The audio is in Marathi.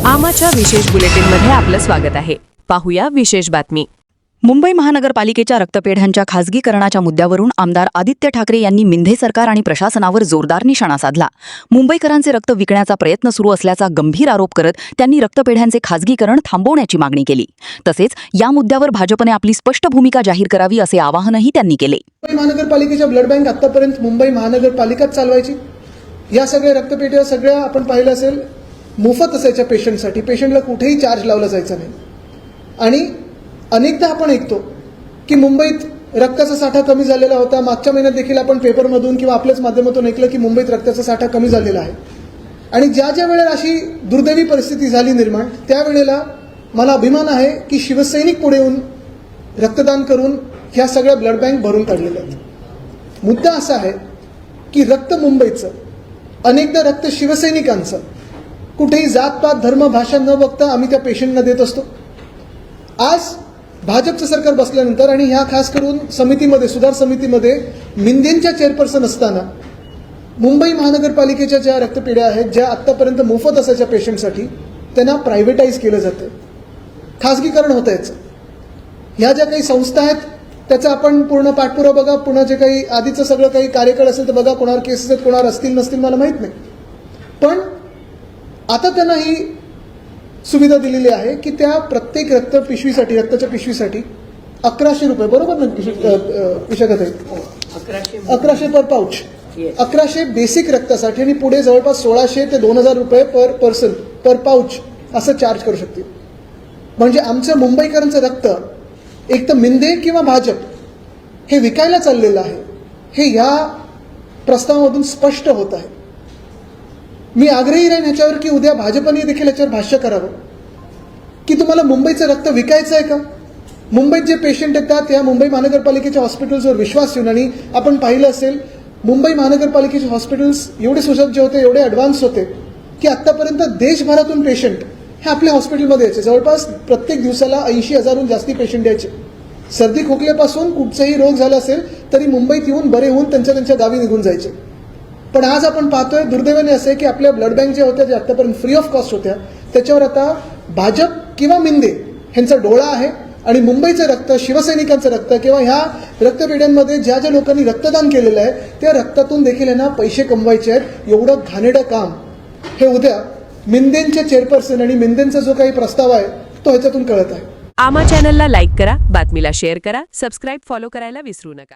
आमाच्या विशेष बुलेटिनमध्ये आपलं स्वागत आहे. पाहूया विशेष बातमी. मुंबई महानगरपालिकेच्या रक्तपेढ्यांच्या खासगीकरणाच्या मुद्द्यावरून आमदार आदित्य ठाकरे यांनी मिंधे सरकार आणि प्रशासनावर जोरदार निशाणा साधला. मुंबईकरांचे रक्त विकण्याचा प्रयत्न सुरू असल्याचा गंभीर आरोप करत त्यांनी रक्तपेढ्यांचे खासगीकरण थांबवण्याची मागणी केली. तसेच या मुद्द्यावर भाजपने आपली स्पष्ट भूमिका जाहीर करावी असे आवाहनही त्यांनी केले. मुंबई महानगरपालिकेच्या ब्लड बँक आतापर्यंत मुंबई महानगरपालिकाच चालवायची. या सगळ्या रक्तपेढ्या सगळ्या आपण पाहिलं असेल मोफत असायच्या पेशंटसाठी. पेशंटला कुठेही चार्ज लावला जायचा नाही. आणि अनेकदा आपण ऐकतो की मुंबईत रक्ताचा साठा कमी झालेला होता. मागच्या महिन्यात देखील आपण पेपरमधून किंवा आपल्याच माध्यमातून ऐकलं की मुंबईत रक्ताचा साठा कमी झालेला आहे. आणि ज्या ज्या वेळेला अशी दुर्दैवी परिस्थिती झाली निर्माण, त्यावेळेला मला अभिमान आहे की शिवसैनिक पुढे येऊन रक्तदान करून ह्या सगळ्या ब्लड बँक भरून काढलेल्या आहेत. मुद्दा असा आहे की रक्त मुंबईचं, अनेकदा रक्त शिवसैनिकांचं, कुठेही जातपात धर्म भाषा न बघता आम्ही त्या पेशंटना देत असतो. आज भाजपचं सरकार बसल्यानंतर आणि ह्या खास करून समितीमध्ये, सुधार समितीमध्ये मिंदेंच्या चेअरपर्सन असताना मुंबई महानगरपालिकेच्या ज्या रक्तपेढ्या आहेत, ज्या आत्तापर्यंत मोफत असायच्या पेशंटसाठी, त्यांना प्रायव्हेटाईज केलं जातं, खासगीकरण होतं याचं. ह्या ज्या काही संस्था आहेत त्याचा आपण पूर्ण पाठपुरावा बघा. पुन्हा जे काही आधीचं सगळं काही कार्यकाळ असेल तर बघा. कोणावर केसेस आहेत, कोणावर असतील नसतील मला माहीत नाही. पण आता त्यांना ही सुविधा दिलेली आहे की त्या प्रत्येक रक्ताच्या पिशवीसाठी 1100 रुपये, बरोबर ना विशाखात आहे, 1100 पर पाऊच, 1100 बेसिक रक्तासाठी आणि पुढे जवळपास 1600 ते 2000 रुपये पर पर्सन पर पाऊच असं चार्ज करू शकतील. म्हणजे आमचं मुंबईकरांचं रक्त एक तर मिंदे किंवा भाजप हे विकायला चाललेलं आहे, हे ह्या प्रस्तावामधून स्पष्ट होत आहे. मी आग्रही राहीन ह्याच्यावर की उद्या भाजपने देखील याच्यावर भाष्य करावं की तुम्हाला मुंबईचं रक्त विकायचं आहे का? मुंबईत जे पेशंट येतात या मुंबई महानगरपालिकेच्या हॉस्पिटल्सवर विश्वास ठेवून, आणि आपण पाहिलं असेल मुंबई महानगरपालिकेचे हॉस्पिटल्स एवढे सुसज्ज होते, एवढे ॲडव्हान्स होते की आत्तापर्यंत देशभरातून पेशंट हे आपल्या हॉस्पिटलमध्ये यायचे. जवळपास प्रत्येक दिवसाला 80,000हून जास्ती पेशंट यायचे. सर्दी खोकल्यापासून कुठचाही रोग झाला असेल तरी मुंबईत येऊन बरे होऊन त्यांच्या गावी निघून जायचे. पण आज आपण पाहतोय दुर्दैवाने असे की आपल्या ब्लड बँक ज्या होत्या, ज्या आतापर्यंत फ्री ऑफ कॉस्ट होत्या, त्याच्यावर आता भाजप किंवा मिंदे ह्यांचा डोळा आहे. आणि मुंबईचं रक्त, शिवसैनिकांचं रक्त किंवा ह्या रक्तपेढ्यांमध्ये ज्या ज्या लोकांनी रक्तदान केलेलं आहे त्या रक्तातून देखील यांना पैसे कमवायचे आहेत. एवढं घाणेरडं काम हे उद्या मिंदेंच्या चेअरपर्सन आणि मिंदेंचा जो काही प्रस्ताव आहे तो ह्याच्यातून कळत आहे. आमा चॅनलला लाईक करा, बातमीला शेअर करा, सबस्क्राईब फॉलो करायला विसरू नका.